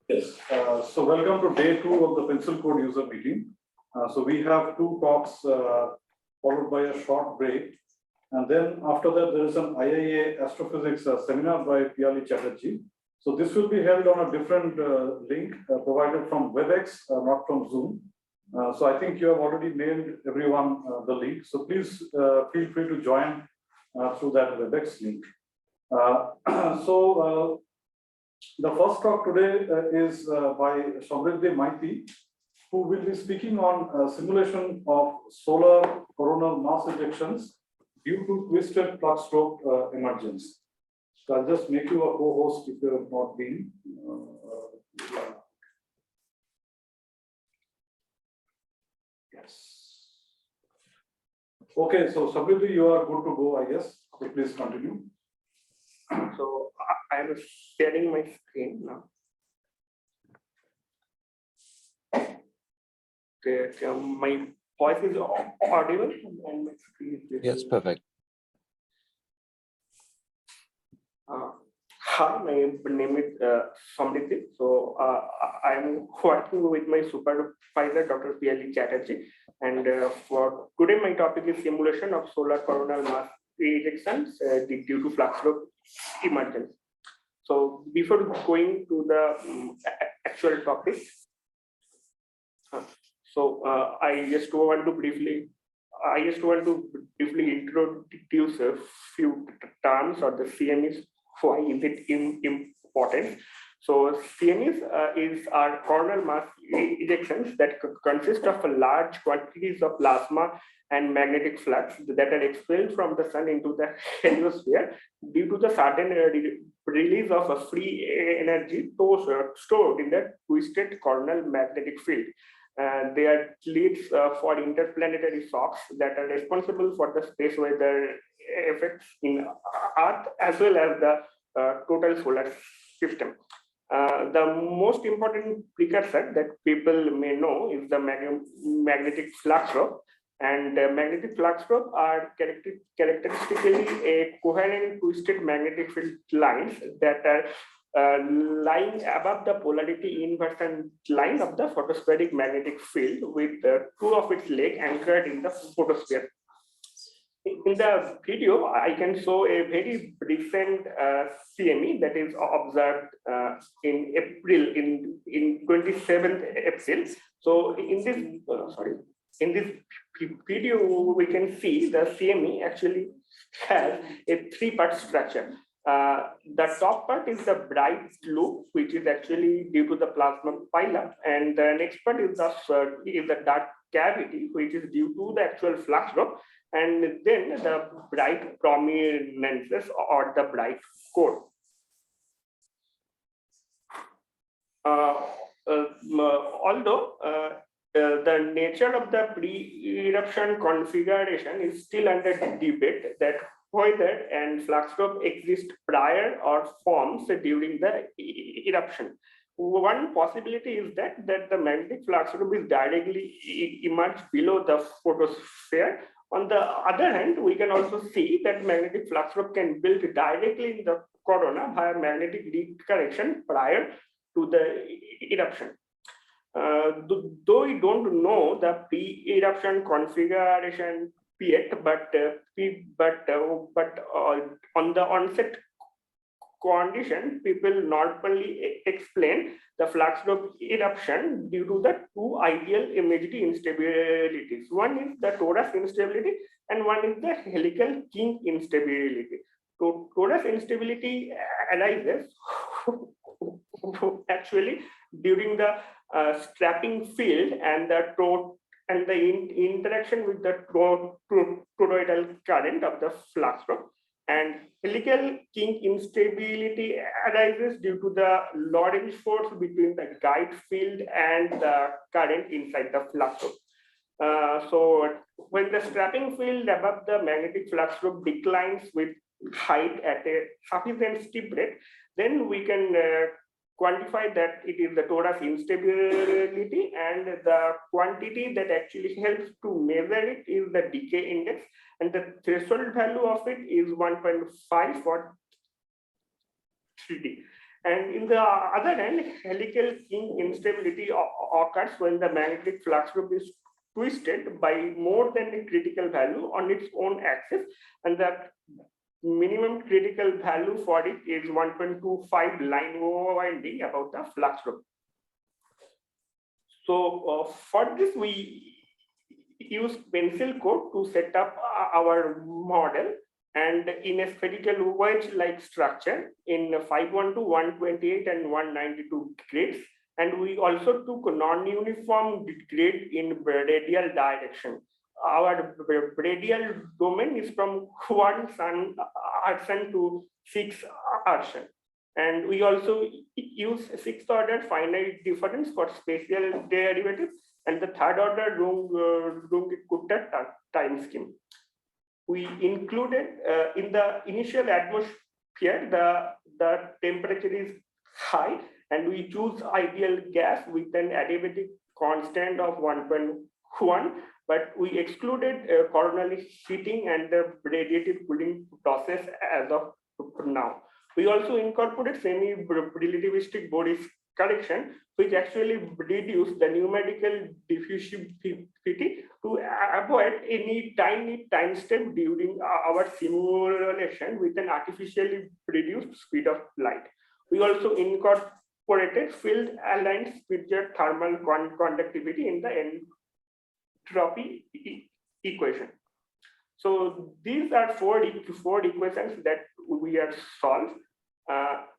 Yes. So welcome to day 2 of the pencil code user meeting. So we have 2 talks followed by a short break. And then after that, there is an IIA astrophysics seminar by Piali Chatterjee. So this will be held on a different link provided from WebEx, not from Zoom. So I think you have already mailed everyone the link. So please feel free to join through that WebEx link. The first talk today is by Samriddhi Maity, who will be speaking on simulation of solar coronal mass ejections due to twisted flux stroke emergence. So I'll just make you a co-host if you have not been. Yes. Okay, so Samriddhi, you are good to go, I guess. So please continue. So I am sharing my screen now. Okay, my voice is audible and my screen is yes, perfect. Hi, my name is Samriddhi. So I am working with my supervisor, Dr. Piali Chatterjee, and for today my topic is simulation of solar coronal mass ejections due to flux stroke emergence. So before going to the actual topic, I just want to briefly introduce a few terms or the CMEs. Why is it important? So CMEs is our coronal mass ejections that consist of large quantities of plasma and magnetic flux that are expelled from the sun into the heliosphere due to the sudden release of a free energy stored in the twisted coronal magnetic field. They are leads for interplanetary shocks that are responsible for the space weather effects in Earth as well as the total solar system. The most important precursor that people may know is the magnetic flux rope. And magnetic flux rope are characteristically a coherent twisted magnetic field lines that are lying above the polarity inversion line of the photospheric magnetic field with 2 of its legs anchored in the photosphere. In the video, I can show a very recent CME that is observed in April, in 27th April. So in this video, we can see the CME actually has a 3-part structure. The top part is the bright loop, which is actually due to the plasma pileup, and the next part is the dark cavity, which is due to the actual flux drop, and then the bright prominences or the bright core. Although the nature of the pre-eruption configuration is still under debate, that whether and flux drop exist prior or forms during the eruption. One possibility is that the magnetic flux drop is directly emerged below the photosphere. On the other hand, we can also see that magnetic flux drop can build directly in the corona via magnetic recorrection prior to the eruption. Though we don't know the pre-eruption configuration yet, but on the onset condition, people normally explain the flux drop eruption due to the 2 ideal imagery instabilities. One is the torus instability and one is the helical kink instability. So torus instability arises actually during the strapping field and the interaction with the toroidal current of the flux drop. And helical kink instability arises due to the Lorentz force between the guide field and the current inside the flux drop. So when the strapping field above the magnetic flux drop declines with height at a sufficient steep rate, then we can quantify that it is the torus instability, and the quantity that actually helps to measure it is the decay index, and the threshold value of it is 1.5 for 3D. And in the other hand, helical instability occurs when the magnetic flux group is twisted by more than a critical value on its own axis, and the minimum critical value for it is 1.25 line winding about the flux group. So for this, we use pencil code to set up our model, and in a spherical wedge-like structure in 512, 128, and 192 grades. And we also took non-uniform grade in radial direction. Our radial domain is from 1 sun arcson to 6 arcson. And we also use 6th order finite difference for spatial derivatives and the 3rd order Runge-Kutta time scheme. We included in the initial atmosphere, the temperature is high, and we choose ideal gas with an adiabatic constant of 1.1, but we excluded coronal heating and the radiative cooling process as of now. We also incorporated semi-relativistic Boris correction, which actually reduce the numerical diffusivity to avoid any tiny time step during our simulation with an artificially reduced speed of light. We also incorporated field-aligned Spitzer thermal conductivity in the entropy equation. So these are four equations that we have solved.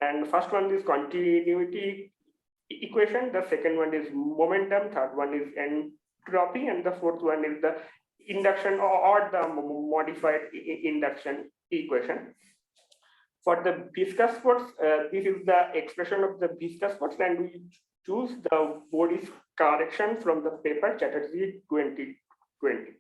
And first one is continuity equation, the second one is momentum, third one is entropy, and the fourth one is the induction or the modified induction equation. For the viscous force, this is the expression of the viscous force, and we choose the Boris correction from the paper Chatterjee 2020.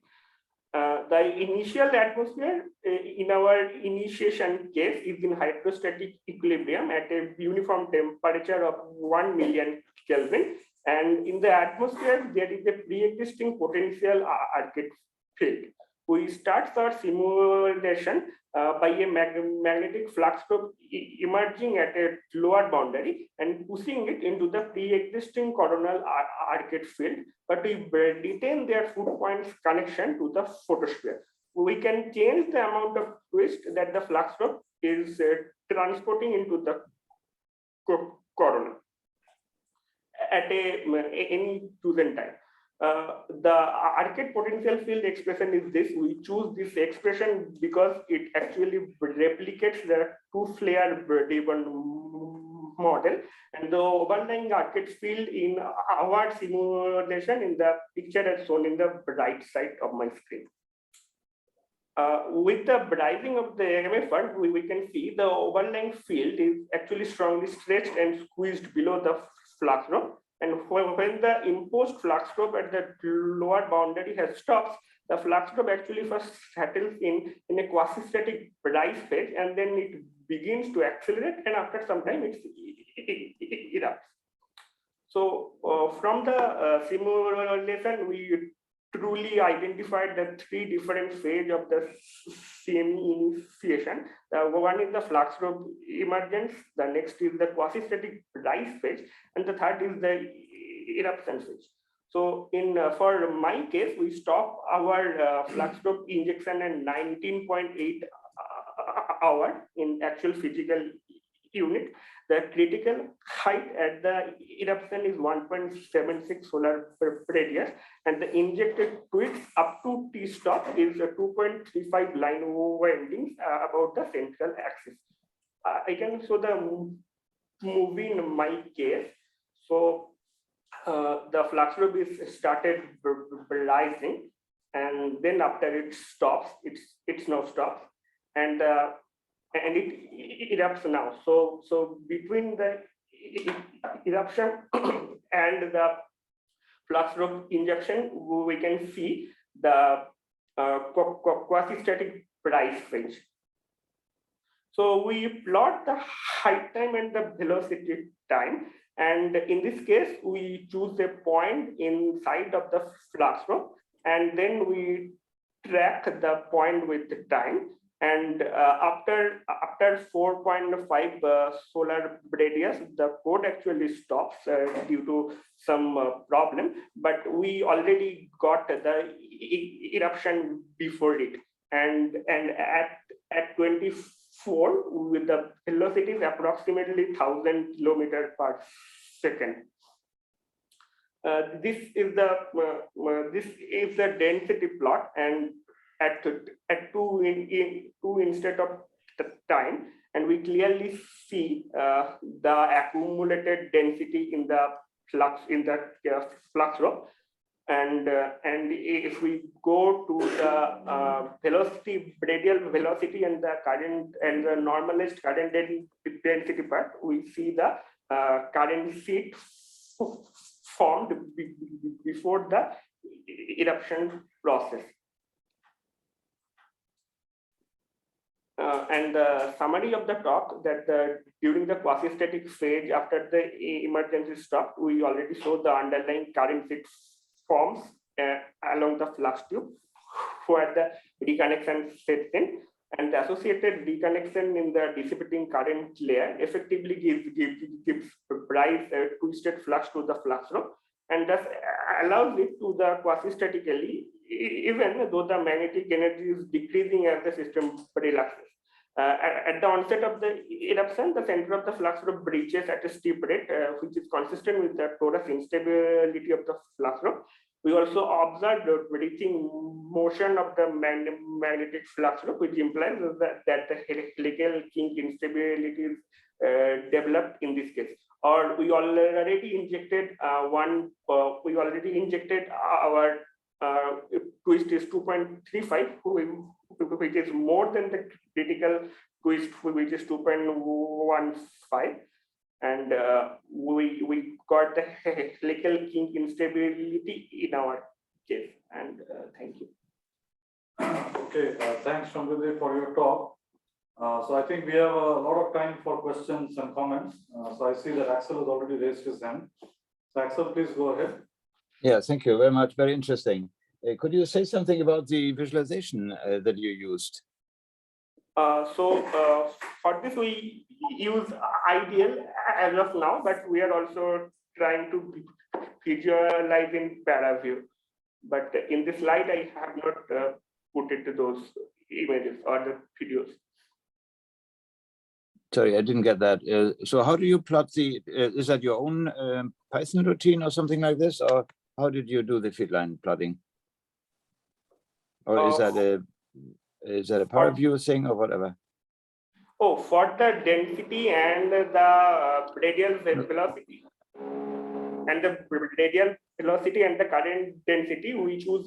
The initial atmosphere in our initiation case is in hydrostatic equilibrium at a uniform temperature of 1 million Kelvin. And in the atmosphere, there is a pre-existing potential arcade field. We start our simulation by a magnetic flux group emerging at a lower boundary and pushing it into the pre-existing coronal arcade field, but we retain their foot points connection to the photosphere. We can change the amount of twist that the flux group is transporting into the corona at any chosen time. The arcade potential field expression is this. We choose this expression because it actually replicates the two-flare driven model, and the overlying arcade field in our simulation in the picture as shown in the right side of my screen. With the rising of the MFR, we can see the overlying field is actually strongly stretched and squeezed below the flux group. And when the imposed flux group at the lower boundary has stopped, the flux group actually first settles in a quasi-static rise phase, and then it begins to accelerate, and after some time it erupts. So from the simulation, we truly identified the three different phases of the CME initiation. One is the flux group emergence, the next is the quasi-static rise phase, and the third is the eruption phase. So for my case, we stop our flux group injection at 19.8 hours in actual physical unit. The critical height at the eruption is 1.76 solar radius, and the injected twist up to T-stop is 2.35 line windings about the central axis. I can show the movie in my case. So the flux group is started rising, and then after it stops, it's now stops, and it erupts now. So between the eruption and the flux group injection, we can see the quasi-static rise phase. So we plot the height time and the velocity time, and in this case, we choose a point inside of the flux group, and then we track the point with the time. And after 4.5 solar radius, the code actually stops due to some problem. But we already got the eruption before it, and at 24, with the velocity is approximately 1,000 kilometers per second. This is the density plot, and at 2 instead of time, and we clearly see the accumulated density in the flux row. And if we go to the velocity, radial velocity, and the current and the normalized current density part, we see the current sheet formed before the eruption process. And the summary of the talk, that during the quasi-static phase, after the emergency stopped, we already saw the underlying current sheet forms along the flux tube, where the reconnection sets in, and the associated reconnection in the dissipating current layer effectively gives rise a twisted flux to the flux row, and thus allows it to the quasi-statically, even though the magnetic energy is decreasing as the system relaxes. At the onset of the eruption, the center of the flux row breaches at a steep rate, which is consistent with the torus instability of the flux row. We also observed the writhing motion of the magnetic flux row, which implies that the helical kink instability is developed in this case. Or we already injected our twist is 2.35, which is more than the critical twist, which is 2.15. And we got the helical kink instability in our case. And thank you. Okay, thanks, Samriddhi, for your talk. So I think we have a lot of time for questions and comments. So I see that Axel has already raised his hand. So Axel, please go ahead. Yeah, thank you very much. Very interesting. Could you say something about the visualization that you used? For this, we use ideal as of now, but we are also trying to visualize in ParaView. But in this slide, I have not put it to those images or the videos. Sorry, I didn't get that. So how do you plot the, is that your own Python routine or something like this? Or how did you do the field line plotting? Or is that a ParaView thing or whatever? Oh, for the density and the radial velocity. And the radial velocity and the current density, we choose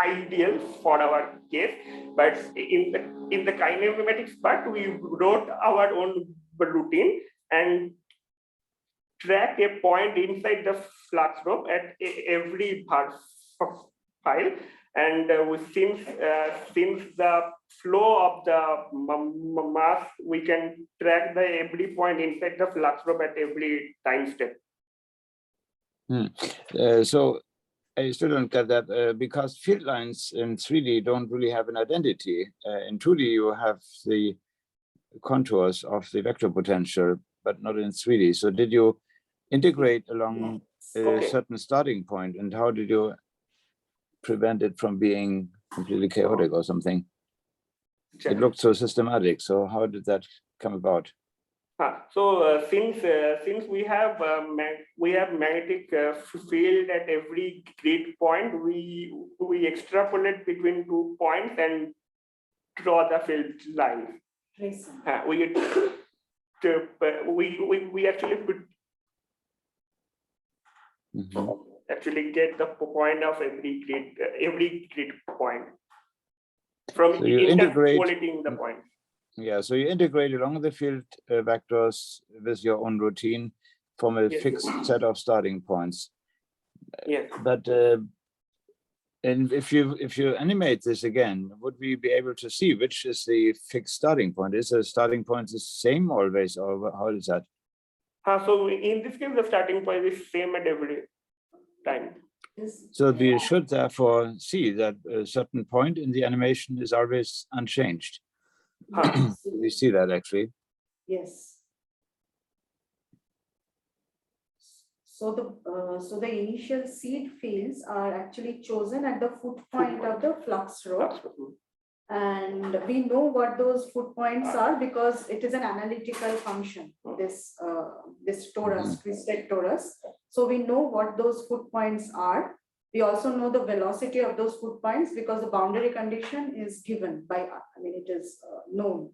ideal for our case. But in the kinematics part, we wrote our own routine and track a point inside the flux row at every file. And since the flow of the mass, we can track every point inside the flux row at every time step. So I still don't get that because field lines in 3D don't really have an identity. In 2D, you have the contours of the vector potential, but not in 3D. So did you integrate along a certain starting point, and how did you prevent it from being completely chaotic or something? It looked so systematic. So how did that come about? Since we have magnetic field at every grid point, we extrapolate between 2 points and draw the field line. We actually put actually get the point of every grid point from so you integrate the point. Yeah, so you integrate along the field vectors with your own routine from a fixed set of starting points. Yes. But and if you animate this again, would we be able to see which is the fixed starting point? Is the starting point the same always, or how is that? So in this case, the starting point is same at every time. So we should therefore see that a certain point in the animation is always unchanged. We see that actually. Yes. So the initial seed fields are actually chosen at the foot point of the flux rope. And we know what those foot points are because it is an analytical function, this torus, twisted torus. So we know what those foot points are. We also know the velocity of those foot points because the boundary condition is given by, it is known.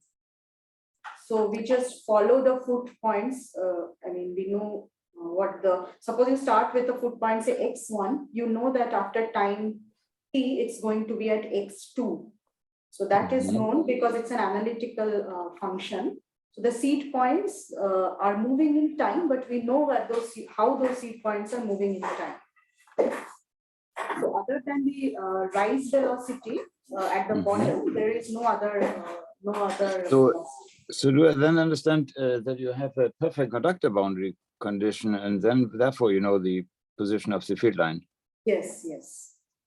So we just follow the foot points. We know suppose you start with the foot point, say x1, you know that after time t, it's going to be at x2. So that is known because it's an analytical function. So the seed points are moving in time, but we know how those seed points are moving in time. So other than the rise velocity at the bottom, there is no other So do I then understand that you have a perfect conductor boundary condition, and then therefore you know the position of the field line? Yes.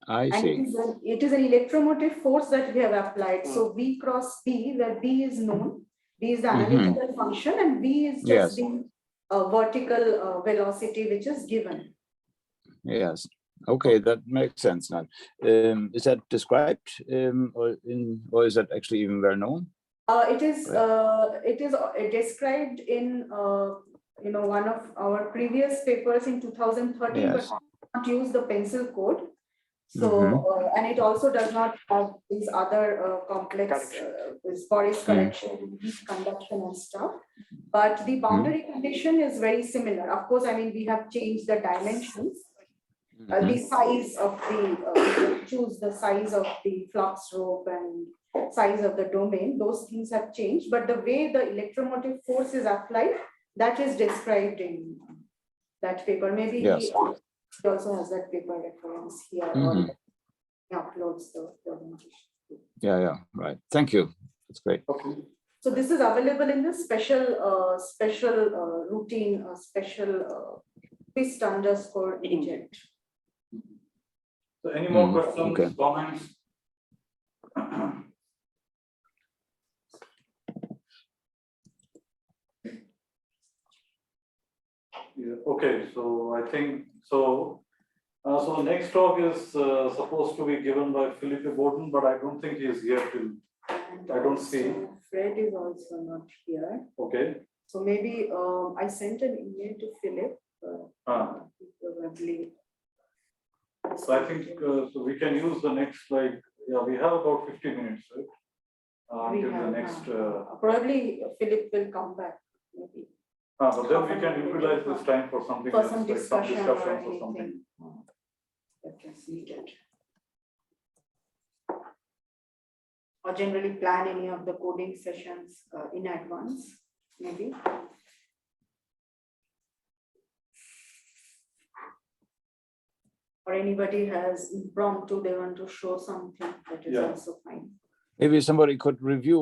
I see. It is an electromotive force that we have applied. So V cross B, where B is known, B is the analytical function, and V is just the vertical velocity which is given. Yes. Okay, that makes sense now. Is that described or is that actually even well known? It is described in one of our previous papers in 2013, but not use the pencil code. So and it also does not have these other complex Boris correction, heat conduction and stuff. But the boundary condition is very similar. Of course, we have changed the dimensions. The size of choose the size of the flux rope and size of the domain, those things have changed, but the way the electromotive force is applied, that is described in that paper. Maybe he also has that paper reference here, or he uploads the documentation. Yeah, right. Thank you. That's great. Okay. So this is available in the special routine, twist _ eject. So any more questions, comments? Okay, so I think so. So the next talk is supposed to be given by Philippe Borden, but I don't think he is here till. And I don't see. Fred is also not here. Okay. So maybe I sent an email to Philip. Probably. So I think so we can use the next we have about 50 minutes, right? Until the next. Probably Philip will come back. Maybe. But then we can utilize this time for something else, some discussion or anything. something. That is needed. Or generally plan any of the coding sessions in advance, maybe. Or anybody has impromptu, they want to show something, that is also fine. Maybe somebody could review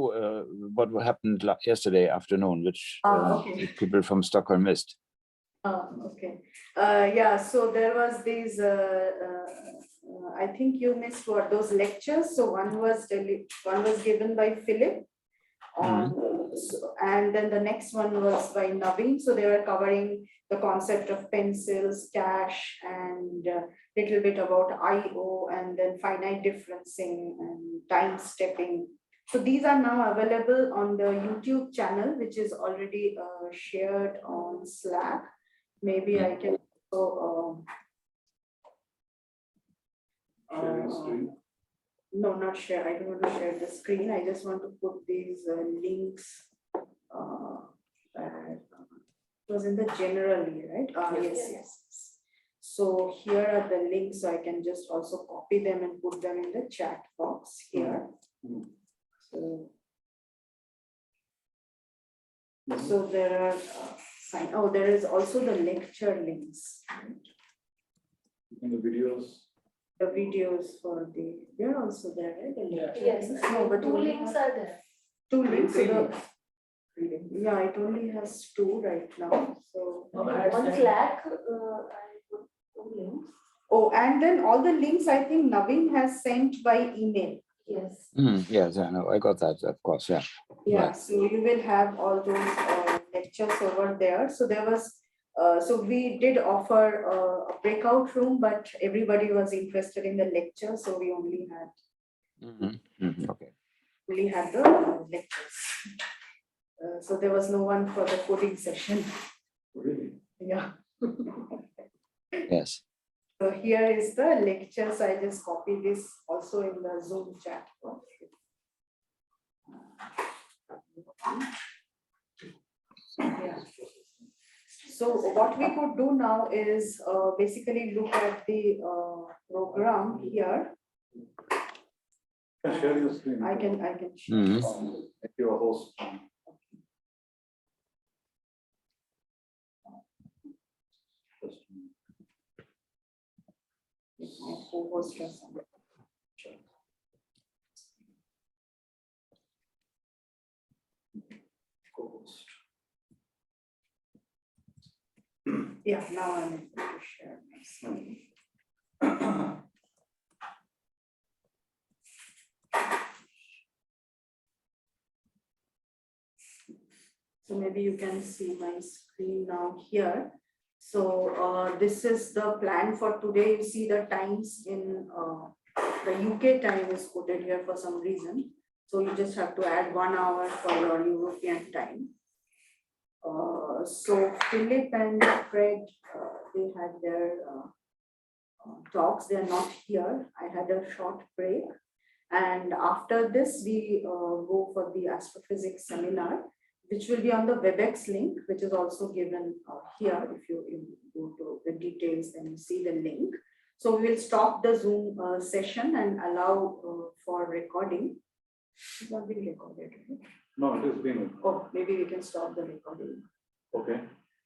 what happened yesterday afternoon, which people from Stockholm missed. Okay. So there was these, I think you missed those lectures. So one was given by Philip. And then the next one was by Naveen. So they were covering the concept of pencils, cache, and little bit about I/O, and then finite differencing and time stepping. So these are now available on the YouTube channel, which is already shared on Slack. Maybe I can also Sharing screen. No, not share. I don't want to share the screen. I just want to put these links. It was in the generally, right? Yes. So here are the links. So I can just also copy them and put them in the chat box here. So there are there is also the lecture links. In the videos. The videos for they're also there, right? Yes. No, but Two links are there. Two links. Yeah, it only has two right now. So On Slack, I put 2 links. Oh, and then all the links I think Naveen has sent by email. Yes. Yes, I know. I got that, of course. Yeah. Yeah, Right. so you will have all those lectures over there. So there was, so we did offer a breakout room, but everybody was interested in the lecture, so we only had Okay. the lectures. So there was no one for the coding session. Really? Yeah. Yes. So here is the lecture. So I just copy this also in the Zoom chat. Yeah. So what we could do now is basically look at the program here. Can I share your screen? I can share. Make you a host. My co-host or something. Co-host. Yeah, now I'm able to share my screen. So maybe you can see my screen now here. So this is the plan for today. You see the times in the UK time is coded here for some reason. So you just have to add 1 hour for your European time. So Philip and Fred, they had their talks. They are not here. I had a short break. And after this, we go for the astrophysics seminar, which will be on the WebEx link, which is also given here. If you go to the details, then you see the link. So we will stop the Zoom session and allow for recording. It's not being recorded, right? No, it is being. Oh, maybe we can stop the recording. Okay.